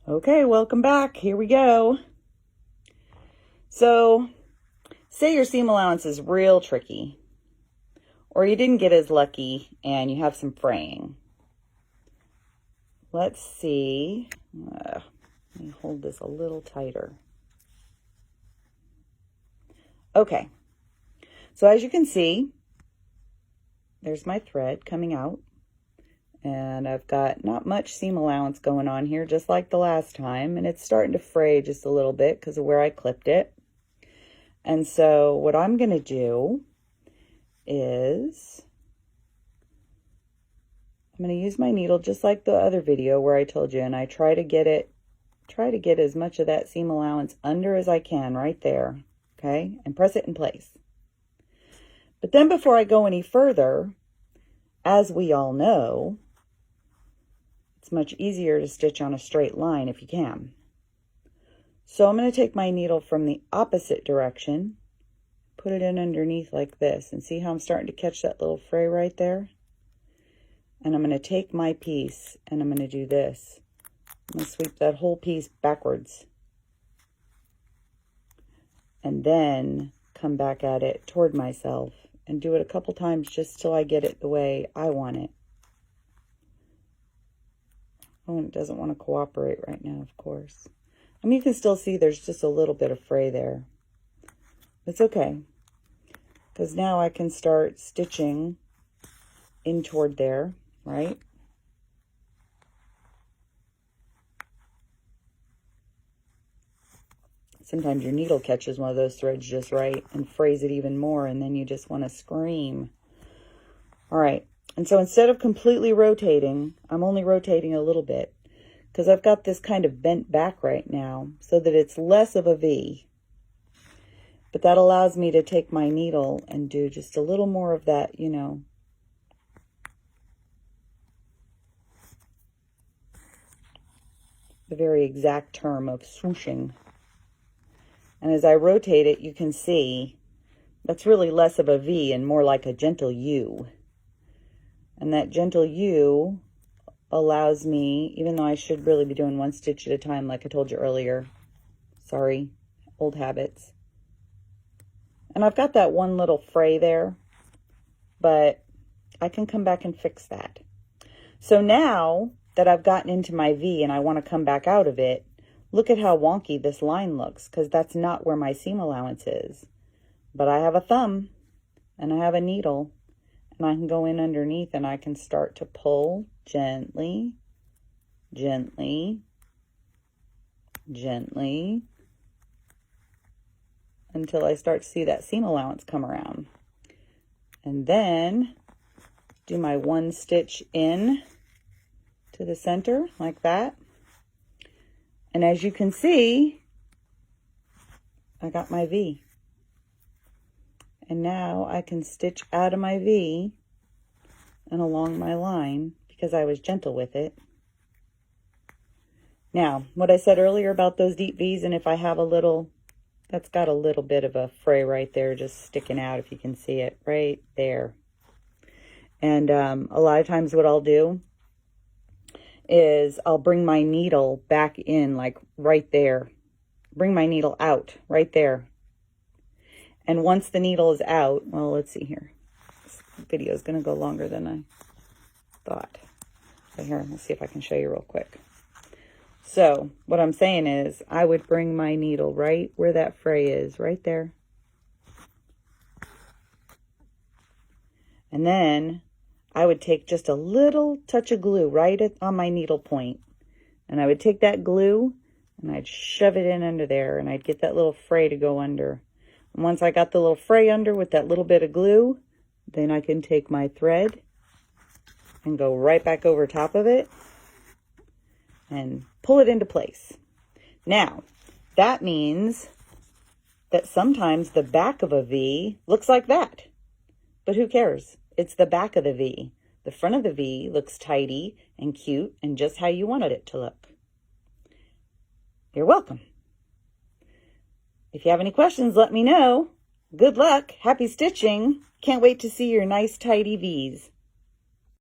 Okay, welcome back. Here we go. So, say your seam allowance is real tricky, or you didn't get as lucky and you have some fraying. Let's see. Let me hold this a little tighter. Okay, so as you can see, there's my thread coming out. And I've got not much seam allowance going on here, just like the last time. And it's starting to fray just a little bit because of where I clipped it. And so what I'm going to do is I'm going to use my needle just like the other video where I told you. And I try to get as much of that seam allowance under as I can right there. Okay. And press it in place. But then before I go any further, as we all know, it's much easier to stitch on a straight line if you can. So I'm going to take my needle from the opposite direction, put it in underneath like this, and see how I'm starting to catch that little fray right there? And I'm going to take my piece and I'm going to do this. I'm going to sweep that whole piece backwards. And then come back at it toward myself and do it a couple times just till I get it the way I want it. Oh, and it doesn't want to cooperate right now, of course. I mean, you can still see there's just a little bit of fray there. It's okay, because now I can start stitching in toward there, right? Sometimes your needle catches one of those threads just right and frays it even more, and then you just want to scream. All right. And so instead of completely rotating, I'm only rotating a little bit because I've got this kind of bent back right now so that it's less of a V. But that allows me to take my needle and do just a little more of that, you know, the very exact term of swooshing. And as I rotate it, you can see that's really less of a V and more like a gentle U. And that gentle U allows me, even though I should really be doing one stitch at a time like I told you earlier. Sorry, old habits. And I've got that one little fray there, but I can come back and fix that. So now that I've gotten into my V and I want to come back out of it, look at how wonky this line looks, because that's not where my seam allowance is. But I have a thumb and I have a needle. And I can go in underneath and I can start to pull gently, gently, gently, until I start to see that seam allowance come around. And then do my one stitch in to the center like that. And as you can see, I got my V. And now I can stitch out of my V and along my line because I was gentle with it. Now, what I said earlier about those deep V's, and if I have a little, that's got a little bit of a fray right there just sticking out, if you can see it right there. And a lot of times what I'll do is I'll bring my needle back in like right there. Bring my needle out right there. And once the needle is out, well, let's see here. This video is going to go longer than I thought. But here, let's see if I can show you real quick. So what I'm saying is I would bring my needle right where that fray is, right there. And then I would take just a little touch of glue right on my needle point. And I would take that glue and I'd shove it in under there and I'd get that little fray to go under. And once I got the little fray under with that little bit of glue, then I can take my thread and go right back over top of it and pull it into place. Now, that means that sometimes the back of a V looks like that. But who cares? It's the back of the V. The front of the V looks tidy and cute and just how you wanted it to look. You're welcome. If you have any questions, let me know. Good luck. Happy stitching. Can't wait to see your nice tidy V's.